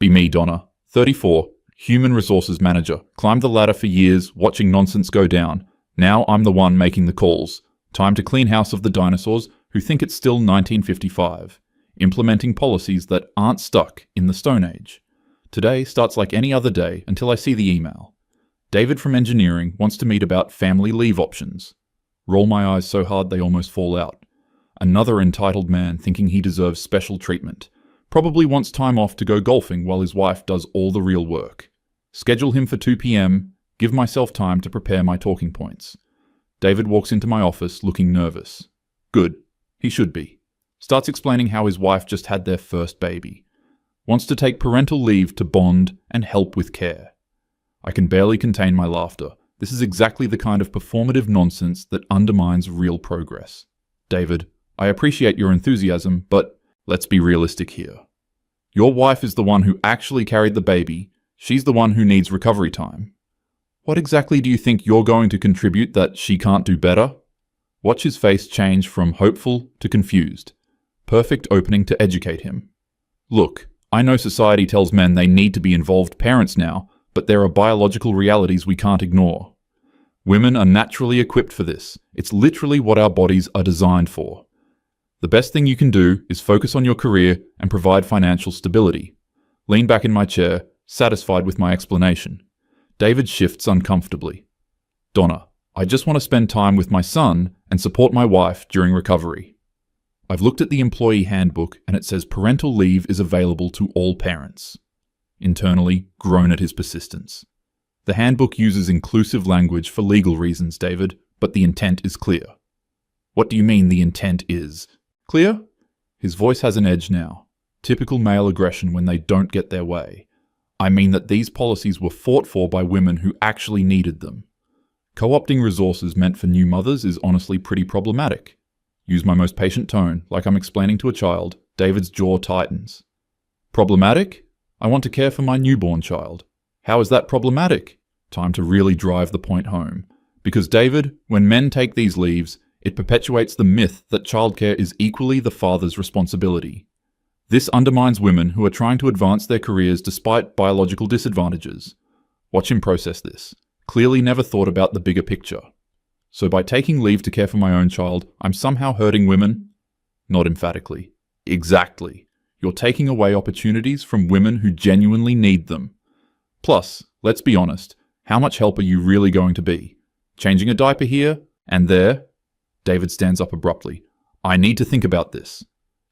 Be me, Donna. 34, Human Resources Manager. Climbed the ladder for years, watching nonsense go down. Now I'm the one making the calls. Time to clean house of the dinosaurs who think it's still 1955. Implementing policies that aren't stuck in the Stone Age. Today starts like any other day until I see the email. David from engineering wants to meet about family leave options. Roll my eyes so hard they almost fall out. Another entitled man thinking he deserves special treatment. Probably wants time off to go golfing while his wife does all the real work. Schedule him for 2 p.m, give myself time to prepare my talking points. David walks into my office looking nervous. Good. He should be. Starts explaining how his wife just had their first baby. Wants to take parental leave to bond and help with care. I can barely contain my laughter. This is exactly the kind of performative nonsense that undermines real progress. David, I appreciate your enthusiasm, but let's be realistic here. Your wife is the one who actually carried the baby. She's the one who needs recovery time. What exactly do you think you're going to contribute that she can't do better? Watch his face change from hopeful to confused. Perfect opening to educate him. Look, I know society tells men they need to be involved parents now, but there are biological realities we can't ignore. Women are naturally equipped for this. It's literally what our bodies are designed for. The best thing you can do is focus on your career and provide financial stability. Lean back in my chair, satisfied with my explanation. David shifts uncomfortably. Donna, I just want to spend time with my son and support my wife during recovery. I've looked at the employee handbook and it says parental leave is available to all parents. Internally, groan at his persistence. The handbook uses inclusive language for legal reasons, David, but the intent is clear. What do you mean the intent is clear? His voice has an edge now. Typical male aggression when they don't get their way. I mean that these policies were fought for by women who actually needed them. Co-opting resources meant for new mothers is honestly pretty problematic. Use my most patient tone, like I'm explaining to a child. David's jaw tightens. Problematic? I want to care for my newborn child. How is that problematic? Time to really drive the point home. Because David, when men take these leaves, it perpetuates the myth that childcare is equally the father's responsibility. This undermines women who are trying to advance their careers despite biological disadvantages. Watch him process this. Clearly never thought about the bigger picture. So by taking leave to care for my own child, I'm somehow hurting women? Not emphatically. Exactly. You're taking away opportunities from women who genuinely need them. Plus, let's be honest, how much help are you really going to be? Changing a diaper here and there? David stands up abruptly. I need to think about this.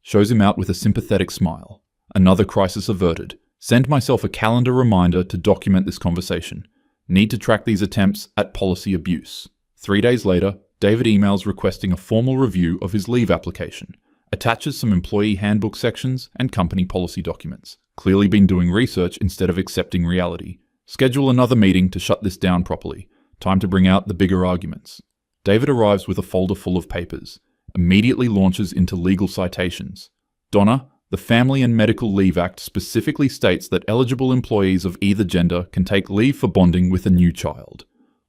Shows him out with a sympathetic smile. Another crisis averted. Send myself a calendar reminder to document this conversation. Need to track these attempts at policy abuse. 3 days later, David emails requesting a formal review of his leave application. Attaches some employee handbook sections and company policy documents. Clearly been doing research instead of accepting reality. Schedule another meeting to shut this down properly. Time to bring out the bigger arguments. David arrives with a folder full of papers. Immediately launches into legal citations. Donna, the Family and Medical Leave Act specifically states that eligible employees of either gender can take leave for bonding with a new child.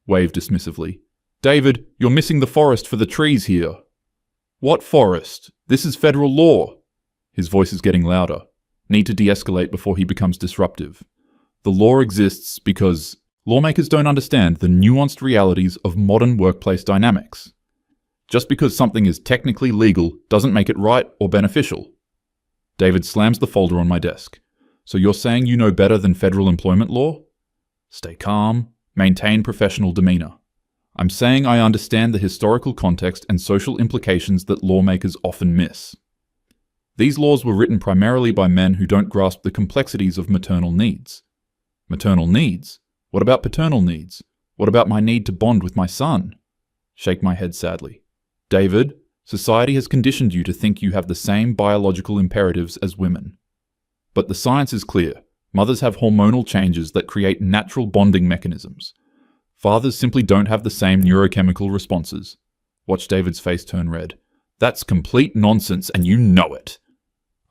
Wave dismissively. David, you're missing the forest for the trees here. What forest? This is federal law. His voice is getting louder. Need to de-escalate before he becomes disruptive. The law exists because lawmakers don't understand the nuanced realities of modern workplace dynamics. Just because something is technically legal doesn't make it right or beneficial. David slams the folder on my desk. So you're saying you know better than federal employment law? Stay calm, maintain professional demeanor. I'm saying I understand the historical context and social implications that lawmakers often miss. These laws were written primarily by men who don't grasp the complexities of maternal needs. Maternal needs? What about paternal needs? What about my need to bond with my son? Shake my head sadly. David, society has conditioned you to think you have the same biological imperatives as women. But the science is clear. Mothers have hormonal changes that create natural bonding mechanisms. Fathers simply don't have the same neurochemical responses. Watch David's face turn red. That's complete nonsense and you know it.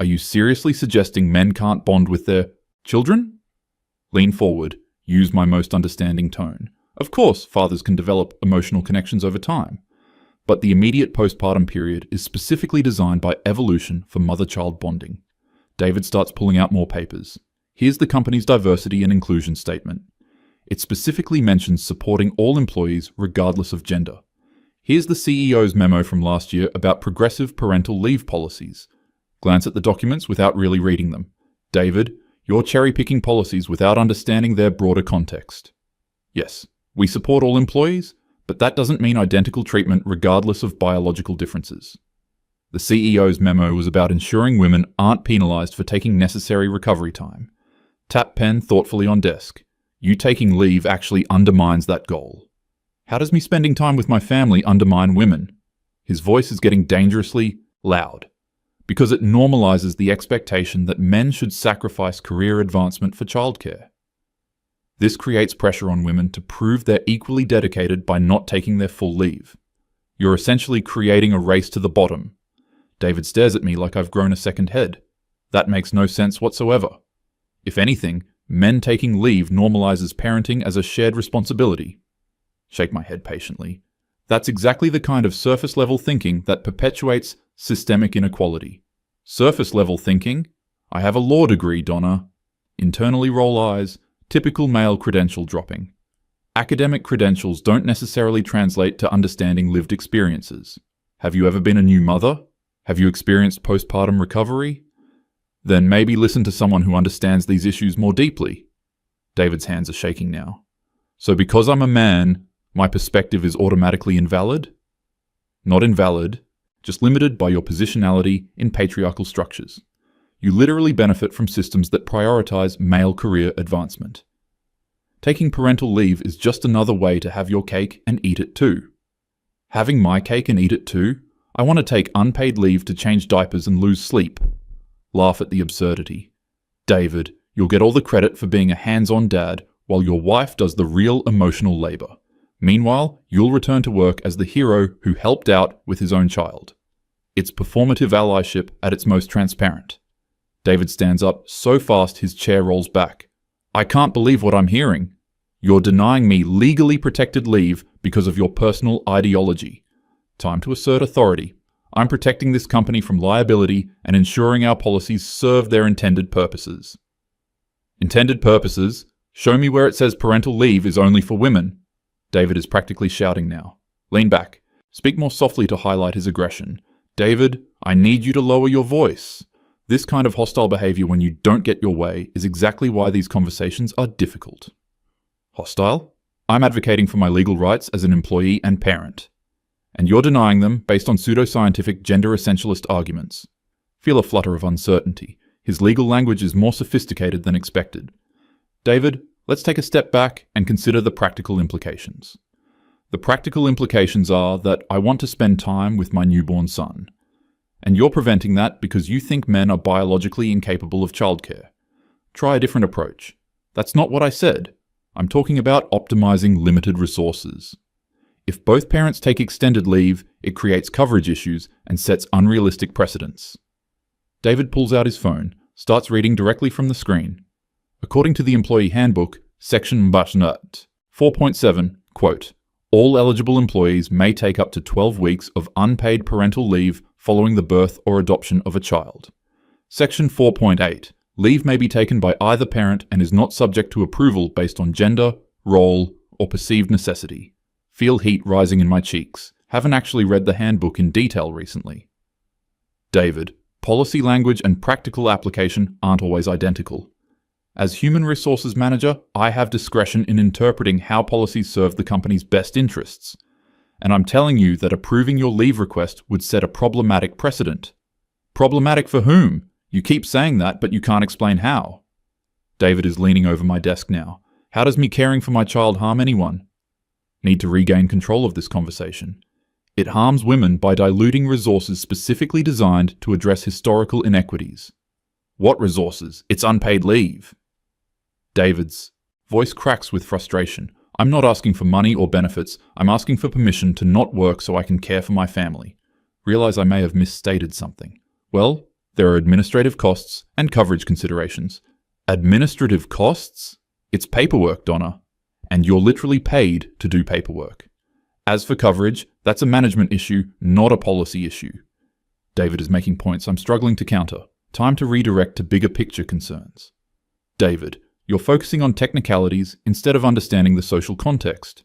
Are you seriously suggesting men can't bond with their children? Lean forward. Use my most understanding tone. Of course, fathers can develop emotional connections over time. But the immediate postpartum period is specifically designed by evolution for mother-child bonding. David starts pulling out more papers. Here's the company's diversity and inclusion statement. It specifically mentions supporting all employees regardless of gender. Here's the CEO's memo from last year about progressive parental leave policies. Glance at the documents without really reading them. David, you're cherry-picking policies without understanding their broader context. Yes, we support all employees, but that doesn't mean identical treatment regardless of biological differences. The CEO's memo was about ensuring women aren't penalized for taking necessary recovery time. Tap pen thoughtfully on desk. You taking leave actually undermines that goal. How does me spending time with my family undermine women? His voice is getting dangerously loud, because it normalizes the expectation that men should sacrifice career advancement for childcare. This creates pressure on women to prove they're equally dedicated by not taking their full leave. You're essentially creating a race to the bottom. David stares at me like I've grown a second head. That makes no sense whatsoever. If anything, men taking leave normalizes parenting as a shared responsibility. Shake my head patiently. That's exactly the kind of surface-level thinking that perpetuates systemic inequality. Surface-level thinking? I have a law degree, Donna. Internally roll eyes, typical male credential dropping. Academic credentials don't necessarily translate to understanding lived experiences. Have you ever been a new mother? Have you experienced postpartum recovery? Then maybe listen to someone who understands these issues more deeply. David's hands are shaking now. So because I'm a man, my perspective is automatically invalid? Not invalid, just limited by your positionality in patriarchal structures. You literally benefit from systems that prioritize male career advancement. Taking parental leave is just another way to have your cake and eat it too. Having my cake and eat it too? I want to take unpaid leave to change diapers and lose sleep. Laugh at the absurdity. David, you'll get all the credit for being a hands-on dad while your wife does the real emotional labor. Meanwhile, you'll return to work as the hero who helped out with his own child. It's performative allyship at its most transparent. David stands up so fast his chair rolls back. I can't believe what I'm hearing. You're denying me legally protected leave because of your personal ideology. Time to assert authority. I'm protecting this company from liability and ensuring our policies serve their intended purposes. Intended purposes? Show me where it says parental leave is only for women. David is practically shouting now. Lean back. Speak more softly to highlight his aggression. David, I need you to lower your voice. This kind of hostile behavior when you don't get your way is exactly why these conversations are difficult. Hostile? I'm advocating for my legal rights as an employee and parent. And you're denying them based on pseudoscientific gender essentialist arguments. Feel a flutter of uncertainty. His legal language is more sophisticated than expected. David, let's take a step back and consider the practical implications. The practical implications are that I want to spend time with my newborn son. And you're preventing that because you think men are biologically incapable of childcare. Try a different approach. That's not what I said. I'm talking about optimizing limited resources. If both parents take extended leave, it creates coverage issues and sets unrealistic precedents. David pulls out his phone, starts reading directly from the screen. According to the Employee Handbook, Section 4.7, quote, all eligible employees may take up to 12 weeks of unpaid parental leave following the birth or adoption of a child. Section 4.8, leave may be taken by either parent and is not subject to approval based on gender, role, or perceived necessity. Feel heat rising in my cheeks. Haven't actually read the handbook in detail recently. David, policy language and practical application aren't always identical. As Human Resources Manager, I have discretion in interpreting how policies serve the company's best interests. And I'm telling you that approving your leave request would set a problematic precedent. Problematic for whom? You keep saying that, but you can't explain how. David is leaning over my desk now. How does me caring for my child harm anyone? Need to regain control of this conversation. It harms women by diluting resources specifically designed to address historical inequities. What resources? It's unpaid leave. David's voice cracks with frustration. I'm not asking for money or benefits. I'm asking for permission to not work so I can care for my family. Realize I may have misstated something. Well, there are administrative costs and coverage considerations. Administrative costs? It's paperwork, Donna. And you're literally paid to do paperwork. As for coverage, that's a management issue, not a policy issue. David is making points I'm struggling to counter. Time to redirect to bigger picture concerns. David, you're focusing on technicalities instead of understanding the social context.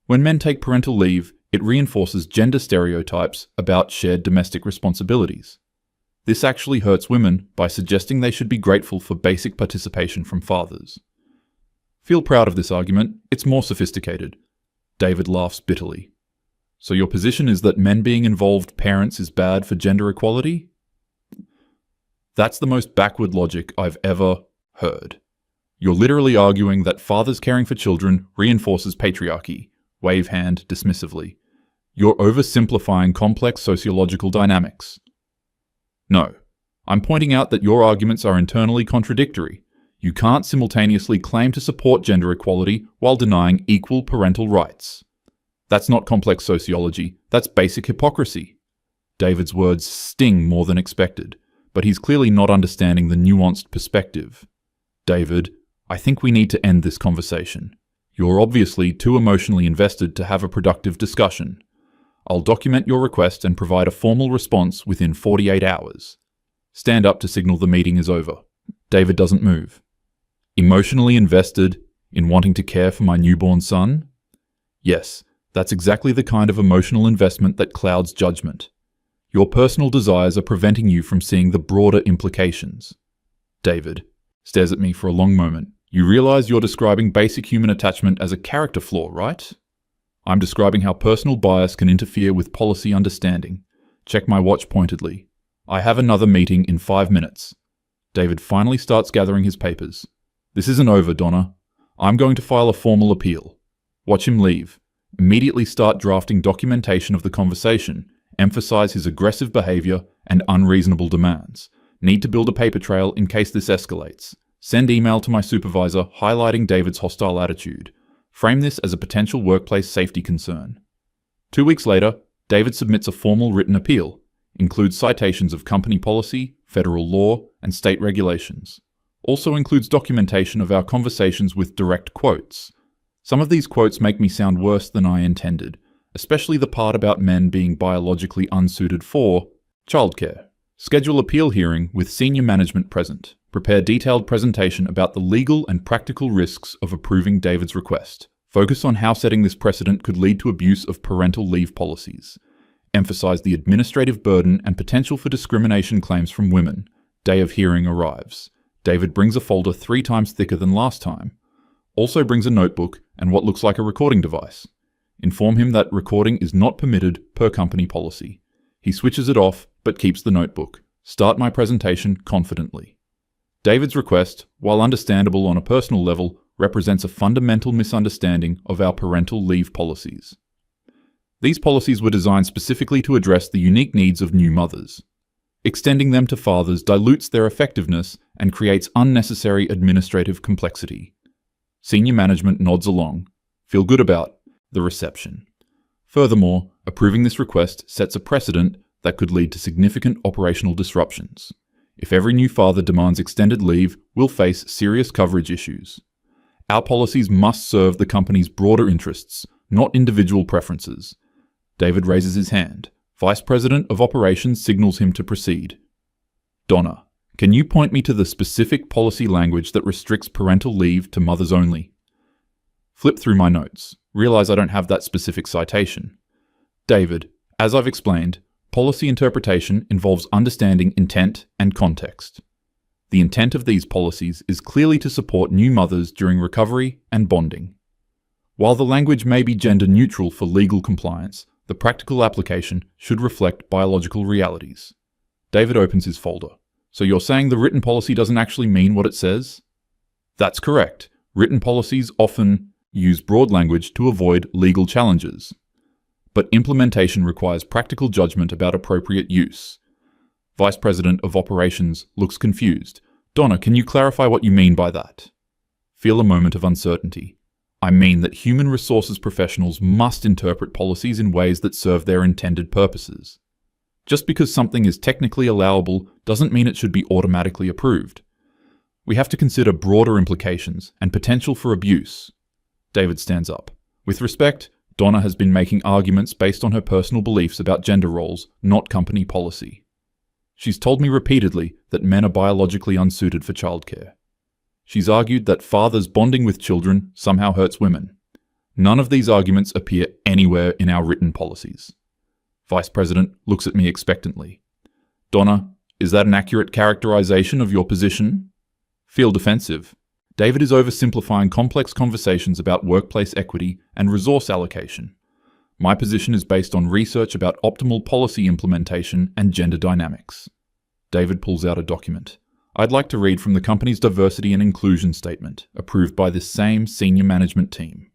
When men take parental leave, it reinforces gender stereotypes about shared domestic responsibilities. This actually hurts women by suggesting they should be grateful for basic participation from fathers. Feel proud of this argument, it's more sophisticated. David laughs bitterly. So your position is that men being involved parents is bad for gender equality? That's the most backward logic I've ever heard. You're literally arguing that fathers caring for children reinforces patriarchy. Wave hand dismissively. You're oversimplifying complex sociological dynamics. No, I'm pointing out that your arguments are internally contradictory. You can't simultaneously claim to support gender equality while denying equal parental rights. That's not complex sociology, that's basic hypocrisy. David's words sting more than expected, but he's clearly not understanding the nuanced perspective. David, I think we need to end this conversation. You're obviously too emotionally invested to have a productive discussion. I'll document your request and provide a formal response within 48 hours. Stand up to signal the meeting is over. David doesn't move. Emotionally invested in wanting to care for my newborn son? Yes, that's exactly the kind of emotional investment that clouds judgment. Your personal desires are preventing you from seeing the broader implications. David stares at me for a long moment. You realize you're describing basic human attachment as a character flaw, right? I'm describing how personal bias can interfere with policy understanding. Check my watch pointedly. I have another meeting in 5 minutes. David finally starts gathering his papers. This isn't over, Donna. I'm going to file a formal appeal. Watch him leave. Immediately start drafting documentation of the conversation. Emphasize his aggressive behavior and unreasonable demands. Need to build a paper trail in case this escalates. Send email to my supervisor highlighting David's hostile attitude. Frame this as a potential workplace safety concern. 2 weeks later, David submits a formal written appeal. Includes citations of company policy, federal law, and state regulations. Also includes documentation of our conversations with direct quotes. Some of these quotes make me sound worse than I intended, especially the part about men being biologically unsuited for childcare. Schedule appeal hearing with senior management present. Prepare detailed presentation about the legal and practical risks of approving David's request. Focus on how setting this precedent could lead to abuse of parental leave policies. Emphasize the administrative burden and potential for discrimination claims from women. Day of hearing arrives. David brings a folder 3 times thicker than last time. Also brings a notebook and what looks like a recording device. Inform him that recording is not permitted per company policy. He switches it off, but keeps the notebook. Start my presentation confidently. David's request, while understandable on a personal level, represents a fundamental misunderstanding of our parental leave policies. These policies were designed specifically to address the unique needs of new mothers. Extending them to fathers dilutes their effectiveness and creates unnecessary administrative complexity. Senior management nods along. Feel good about the reception. Furthermore, approving this request sets a precedent that could lead to significant operational disruptions. If every new father demands extended leave, we'll face serious coverage issues. Our policies must serve the company's broader interests, not individual preferences. David raises his hand. Vice President of Operations signals him to proceed. Donna, can you point me to the specific policy language that restricts parental leave to mothers only? Flip through my notes. Realize I don't have that specific citation. David, as I've explained, policy interpretation involves understanding intent and context. The intent of these policies is clearly to support new mothers during recovery and bonding. While the language may be gender neutral for legal compliance, the practical application should reflect biological realities. David opens his folder. So you're saying the written policy doesn't actually mean what it says? That's correct. Written policies often use broad language to avoid legal challenges. But implementation requires practical judgment about appropriate use. Vice President of Operations looks confused. Donna, can you clarify what you mean by that? Feel a moment of uncertainty. I mean that human resources professionals must interpret policies in ways that serve their intended purposes. Just because something is technically allowable doesn't mean it should be automatically approved. We have to consider broader implications and potential for abuse. David stands up. With respect, Donna has been making arguments based on her personal beliefs about gender roles, not company policy. She's told me repeatedly that men are biologically unsuited for childcare. She's argued that fathers bonding with children somehow hurts women. None of these arguments appear anywhere in our written policies. Vice President looks at me expectantly. Donna, is that an accurate characterization of your position? Feel defensive. David is oversimplifying complex conversations about workplace equity and resource allocation. My position is based on research about optimal policy implementation and gender dynamics. David pulls out a document. I'd like to read from the company's diversity and inclusion statement, approved by this same senior management team.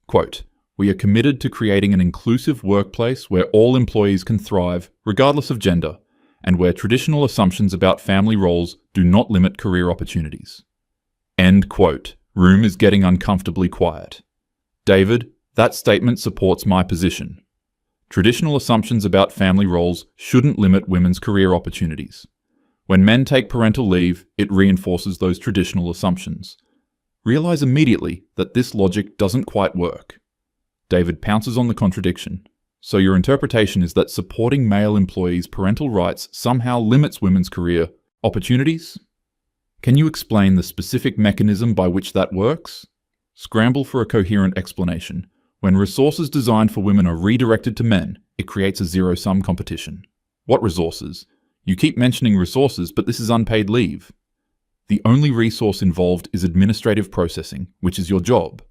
Quote, "We are committed to creating an inclusive workplace where all employees can thrive, regardless of gender, and where traditional assumptions about family roles do not limit career opportunities." End quote. Room is getting uncomfortably quiet. David, that statement supports my position. Traditional assumptions about family roles shouldn't limit women's career opportunities. When men take parental leave, it reinforces those traditional assumptions. Realize immediately that this logic doesn't quite work. David pounces on the contradiction. So your interpretation is that supporting male employees' parental rights somehow limits women's career opportunities? Can you explain the specific mechanism by which that works? Scramble for a coherent explanation. When resources designed for women are redirected to men, it creates a zero-sum competition. What resources? You keep mentioning resources, but this is unpaid leave. The only resource involved is administrative processing, which is your job.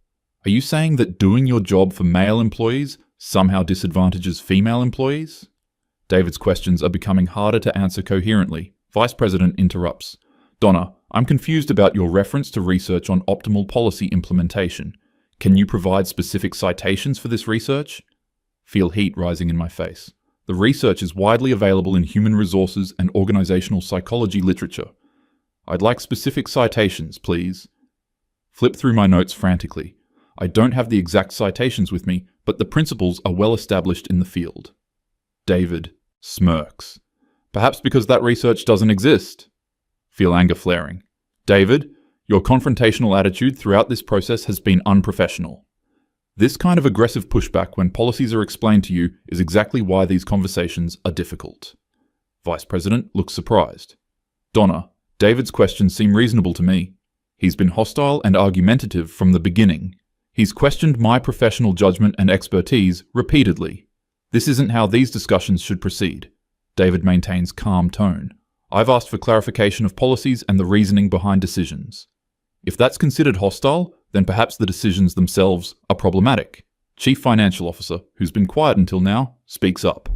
Are you saying that doing your job for male employees somehow disadvantages female employees? David's questions are becoming harder to answer coherently. Vice President interrupts. Donna, I'm confused about your reference to research on optimal policy implementation. Can you provide specific citations for this research? Feel heat rising in my face. The research is widely available in human resources and organizational psychology literature. I'd like specific citations, please. Flip through my notes frantically. I don't have the exact citations with me, but the principles are well established in the field. David smirks. Perhaps because that research doesn't exist. Feel anger flaring. David, your confrontational attitude throughout this process has been unprofessional. This kind of aggressive pushback when policies are explained to you is exactly why these conversations are difficult. Vice President looks surprised. Donna, David's questions seem reasonable to me. He's been hostile and argumentative from the beginning. He's questioned my professional judgment and expertise repeatedly. This isn't how these discussions should proceed. David maintains calm tone. I've asked for clarification of policies and the reasoning behind decisions. If that's considered hostile, then perhaps the decisions themselves are problematic. Chief Financial Officer, who's been quiet until now, speaks up.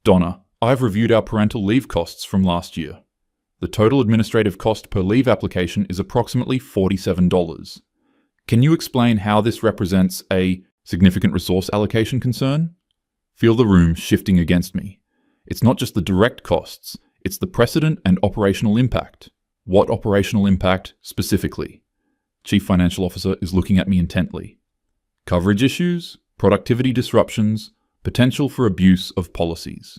Donna, I've reviewed our parental leave costs from last year. The total administrative cost per leave application is approximately $47. Can you explain how this represents a significant resource allocation concern? Feel the room shifting against me. It's not just the direct costs, it's the precedent and operational impact. What operational impact specifically? Chief Financial Officer is looking at me intently. Coverage issues, productivity disruptions, potential for abuse of policies.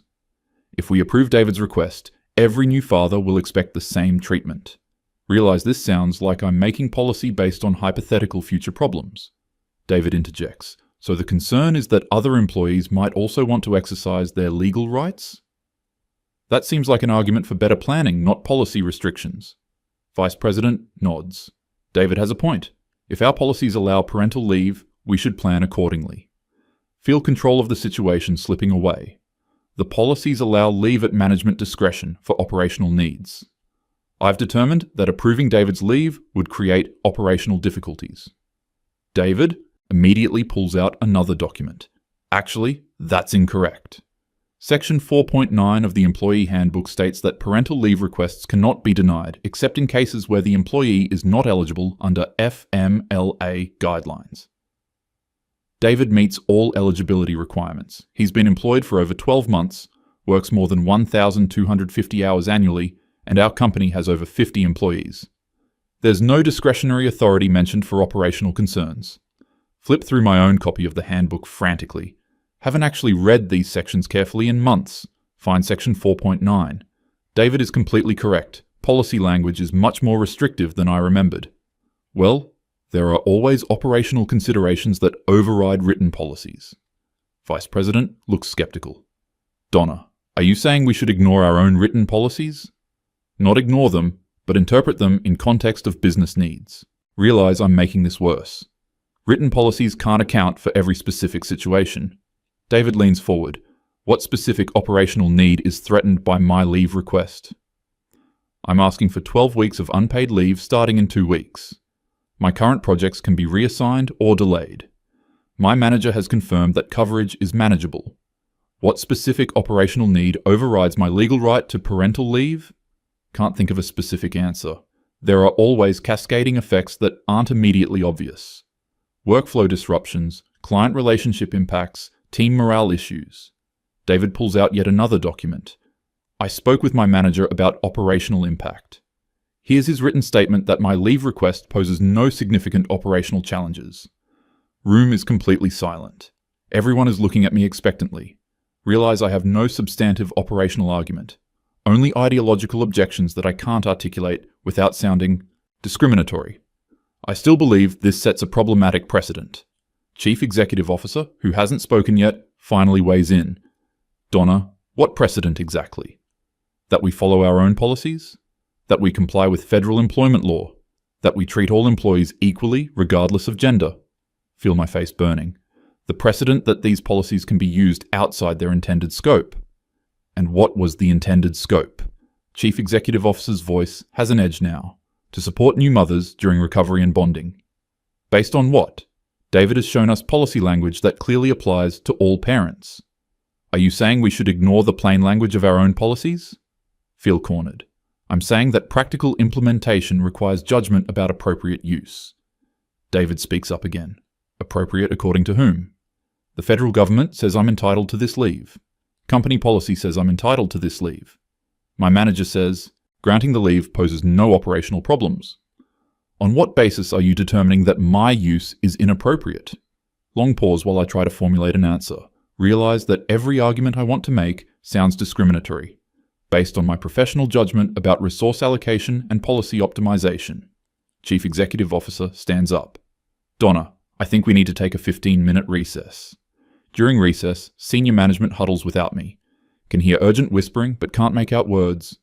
If we approve David's request, every new father will expect the same treatment. Realize this sounds like I'm making policy based on hypothetical future problems. David interjects. So the concern is that other employees might also want to exercise their legal rights? That seems like an argument for better planning, not policy restrictions. Vice President nods. David has a point. If our policies allow parental leave, we should plan accordingly. Feel control of the situation slipping away. The policies allow leave at management discretion for operational needs. I've determined that approving David's leave would create operational difficulties. David immediately pulls out another document. Actually, that's incorrect. Section 4.9 of the Employee Handbook states that parental leave requests cannot be denied except in cases where the employee is not eligible under FMLA guidelines. David meets all eligibility requirements. He's been employed for over 12 months, works more than 1,250 hours annually, and our company has over 50 employees. There's no discretionary authority mentioned for operational concerns. Flip through my own copy of the handbook frantically. Haven't actually read these sections carefully in months. Find section 4.9. David is completely correct. Policy language is much more restrictive than I remembered. Well, there are always operational considerations that override written policies. Vice President looks skeptical. Donna, are you saying we should ignore our own written policies? Not ignore them, but interpret them in context of business needs. Realize I'm making this worse. Written policies can't account for every specific situation. David leans forward. What specific operational need is threatened by my leave request? I'm asking for 12 weeks of unpaid leave starting in 2 weeks. My current projects can be reassigned or delayed. My manager has confirmed that coverage is manageable. What specific operational need overrides my legal right to parental leave? Can't think of a specific answer. There are always cascading effects that aren't immediately obvious. Workflow disruptions, client relationship impacts, team morale issues. David pulls out yet another document. I spoke with my manager about operational impact. Here's his written statement that my leave request poses no significant operational challenges. Room is completely silent. Everyone is looking at me expectantly. Realize I have no substantive operational argument. Only ideological objections that I can't articulate without sounding discriminatory. I still believe this sets a problematic precedent. Chief Executive Officer, who hasn't spoken yet, finally weighs in. Donna, what precedent exactly? That we follow our own policies? That we comply with federal employment law? That we treat all employees equally, regardless of gender? Feel my face burning. The precedent that these policies can be used outside their intended scope. And what was the intended scope? Chief Executive Officer's voice has an edge now. To support new mothers during recovery and bonding. Based on what? David has shown us policy language that clearly applies to all parents. Are you saying we should ignore the plain language of our own policies? Feel cornered. I'm saying that practical implementation requires judgment about appropriate use. David speaks up again. Appropriate according to whom? The federal government says I'm entitled to this leave. Company policy says I'm entitled to this leave. My manager says, granting the leave poses no operational problems. On what basis are you determining that my use is inappropriate? Long pause while I try to formulate an answer. Realize that every argument I want to make sounds discriminatory, based on my professional judgment about resource allocation and policy optimization. Chief Executive Officer stands up. Donna, I think we need to take a 15-minute recess. During recess, senior management huddles without me. Can hear urgent whispering but can't make out words.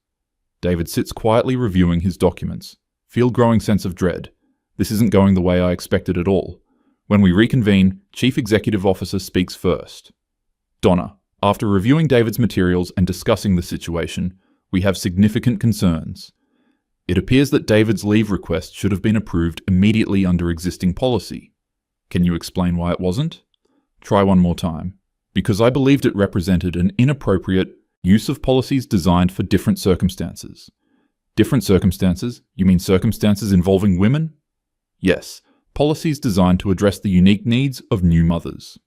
David sits quietly reviewing his documents. Feel growing sense of dread. This isn't going the way I expected at all. When we reconvene, Chief Executive Officer speaks first. Donna, after reviewing David's materials and discussing the situation, we have significant concerns. It appears that David's leave request should have been approved immediately under existing policy. Can you explain why it wasn't? Try one more time. Because I believed it represented an inappropriate use of policies designed for different circumstances. Different circumstances? You mean circumstances involving women? Yes, policies designed to address the unique needs of new mothers.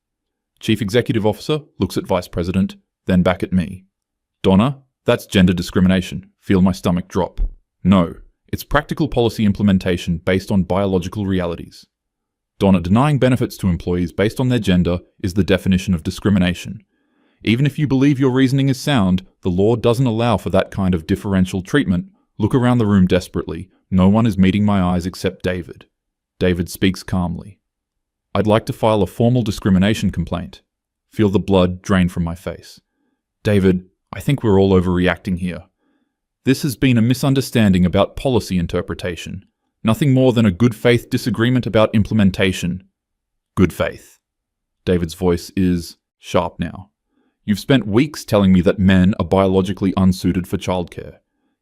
Chief Executive Officer looks at Vice President, then back at me. Donna, that's gender discrimination. Feel my stomach drop. No, it's practical policy implementation based on biological realities. Donna, denying benefits to employees based on their gender is the definition of discrimination. Even if you believe your reasoning is sound, the law doesn't allow for that kind of differential treatment. Look around the room desperately. No one is meeting my eyes except David. David speaks calmly. I'd like to file a formal discrimination complaint. Feel the blood drain from my face. David, I think we're all overreacting here. This has been a misunderstanding about policy interpretation. Nothing more than a good faith disagreement about implementation. Good faith. David's voice is sharp now. You've spent weeks telling me that men are biologically unsuited for childcare.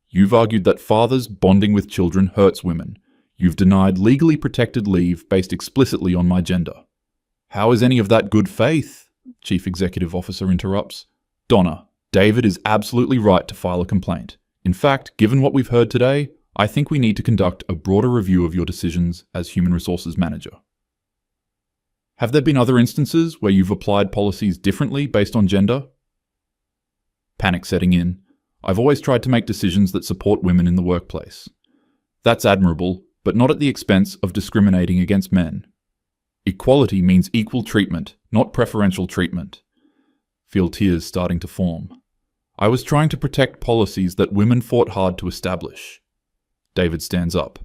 You've argued that fathers bonding with children hurts women. You've denied legally protected leave based explicitly on my gender. How is any of that good faith? Chief Executive Officer interrupts. Donna, David is absolutely right to file a complaint. In fact, given what we've heard today, I think we need to conduct a broader review of your decisions as Human Resources Manager. Have there been other instances where you've applied policies differently based on gender? Panic setting in. I've always tried to make decisions that support women in the workplace. That's admirable, but not at the expense of discriminating against men. Equality means equal treatment, not preferential treatment. Feel tears starting to form. I was trying to protect policies that women fought hard to establish. David stands up.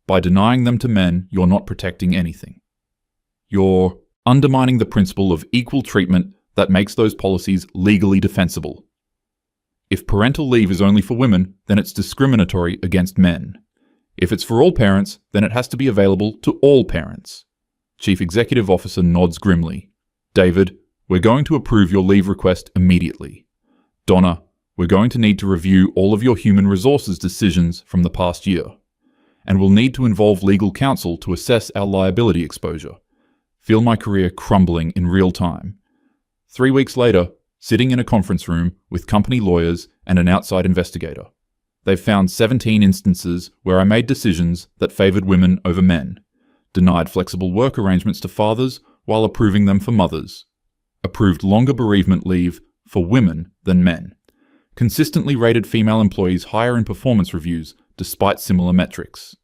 By denying them to men, you're not protecting anything. You're undermining the principle of equal treatment that makes those policies legally defensible. If parental leave is only for women, then it's discriminatory against men. If it's for all parents, then it has to be available to all parents. Chief Executive Officer nods grimly. David, we're going to approve your leave request immediately. Donna, we're going to need to review all of your human resources decisions from the past year. And we'll need to involve legal counsel to assess our liability exposure. Feel my career crumbling in real time. 3 weeks later, sitting in a conference room with company lawyers and an outside investigator. They've found 17 instances where I made decisions that favored women over men, denied flexible work arrangements to fathers while approving them for mothers, approved longer bereavement leave for women than men, consistently rated female employees higher in performance reviews despite similar metrics.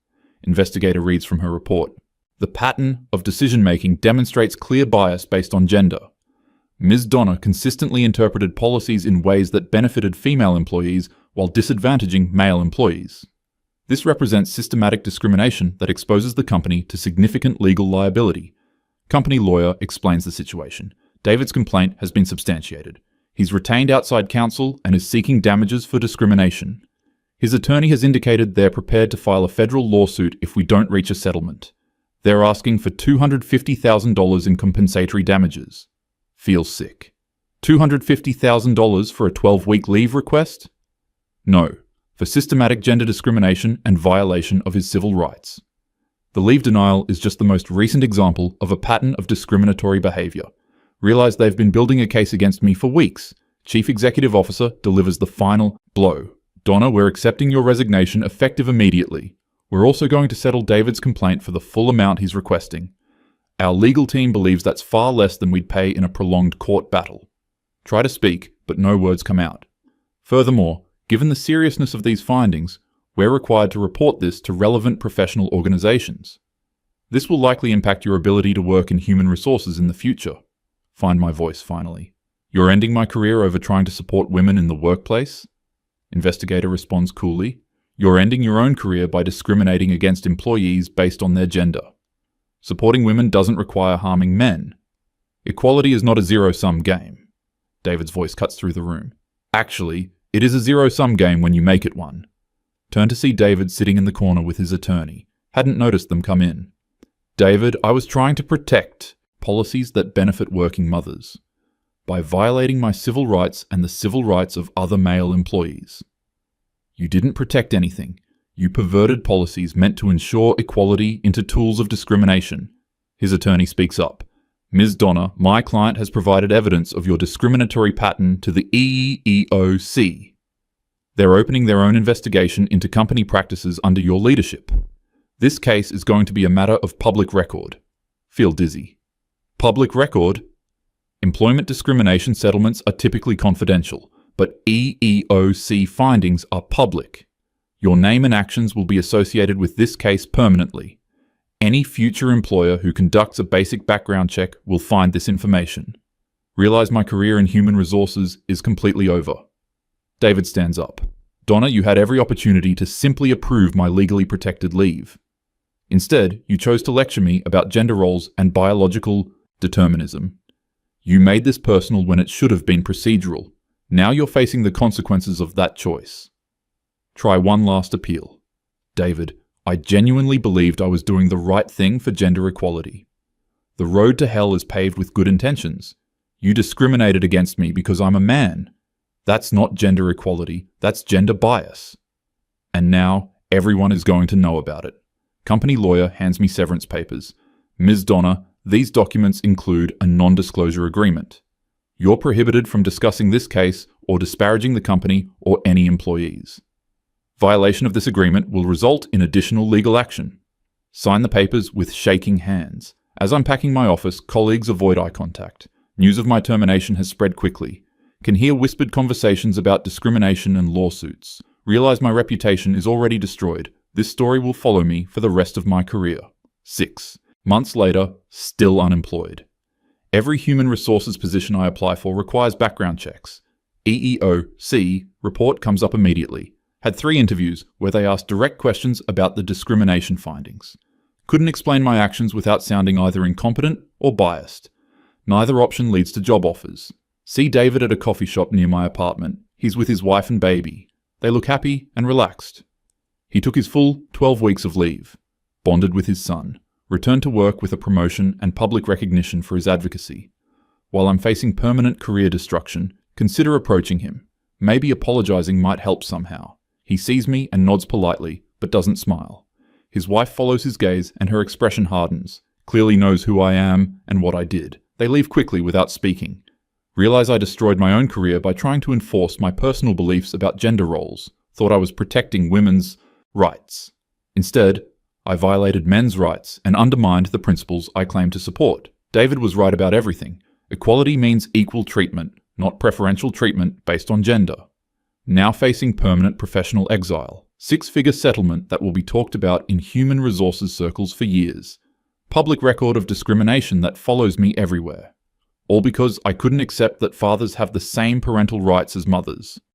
Investigator reads from her report. The pattern of decision-making demonstrates clear bias based on gender. Ms. Donna consistently interpreted policies in ways that benefited female employees while disadvantaging male employees. This represents systematic discrimination that exposes the company to significant legal liability. Company lawyer explains the situation. David's complaint has been substantiated. He's retained outside counsel and is seeking damages for discrimination. His attorney has indicated they're prepared to file a federal lawsuit if we don't reach a settlement. They're asking for $250,000 in compensatory damages. Feels sick. $250,000 for a 12-week leave request? No, for systematic gender discrimination and violation of his civil rights. The leave denial is just the most recent example of a pattern of discriminatory behavior. Realize they've been building a case against me for weeks. Chief Executive Officer delivers the final blow. Donna, we're accepting your resignation effective immediately. We're also going to settle David's complaint for the full amount he's requesting. Our legal team believes that's far less than we'd pay in a prolonged court battle. Try to speak, but no words come out. Furthermore, given the seriousness of these findings, we're required to report this to relevant professional organizations. This will likely impact your ability to work in human resources in the future. Find my voice, finally. You're ending my career over trying to support women in the workplace? Investigator responds coolly. You're ending your own career by discriminating against employees based on their gender. Supporting women doesn't require harming men. Equality is not a zero-sum game. David's voice cuts through the room. Actually, it is a zero-sum game when you make it one. Turn to see David sitting in the corner with his attorney. Hadn't noticed them come in. David, I was trying to protect policies that benefit working mothers by violating my civil rights and the civil rights of other male employees. You didn't protect anything. You perverted policies meant to ensure equality into tools of discrimination. His attorney speaks up. Ms. Donna, my client has provided evidence of your discriminatory pattern to the EEOC. They're opening their own investigation into company practices under your leadership. This case is going to be a matter of public record. Feel dizzy. Public record? Employment discrimination settlements are typically confidential, but EEOC findings are public. Your name and actions will be associated with this case permanently. Any future employer who conducts a basic background check will find this information. Realize my career in human resources is completely over. David stands up. Donna, you had every opportunity to simply approve my legally protected leave. Instead, you chose to lecture me about gender roles and biological determinism. You made this personal when it should have been procedural. Now you're facing the consequences of that choice. Try one last appeal. David, I genuinely believed I was doing the right thing for gender equality. The road to hell is paved with good intentions. You discriminated against me because I'm a man. That's not gender equality, that's gender bias. And now, everyone is going to know about it. Company lawyer hands me severance papers. Ms. Donna, these documents include a non-disclosure agreement. You're prohibited from discussing this case or disparaging the company or any employees. Violation of this agreement will result in additional legal action. Sign the papers with shaking hands. As I'm packing my office, colleagues avoid eye contact. News of my termination has spread quickly. Can hear whispered conversations about discrimination and lawsuits. Realize my reputation is already destroyed. This story will follow me for the rest of my career. 6 months later, still unemployed. Every human resources position I apply for requires background checks. EEOC report comes up immediately. Had 3 interviews where they asked direct questions about the discrimination findings. Couldn't explain my actions without sounding either incompetent or biased. Neither option leads to job offers. See David at a coffee shop near my apartment. He's with his wife and baby. They look happy and relaxed. He took his full 12 weeks of leave, bonded with his son, returned to work with a promotion and public recognition for his advocacy. While I'm facing permanent career destruction, consider approaching him. Maybe apologizing might help somehow. He sees me and nods politely, but doesn't smile. His wife follows his gaze and her expression hardens, clearly knows who I am and what I did. They leave quickly without speaking. Realize I destroyed my own career by trying to enforce my personal beliefs about gender roles. Thought I was protecting women's rights. Instead, I violated men's rights and undermined the principles I claim to support. David was right about everything. Equality means equal treatment, not preferential treatment based on gender. Now facing permanent professional exile. Six-figure settlement that will be talked about in human resources circles for years. Public record of discrimination that follows me everywhere. All because I couldn't accept that fathers have the same parental rights as mothers.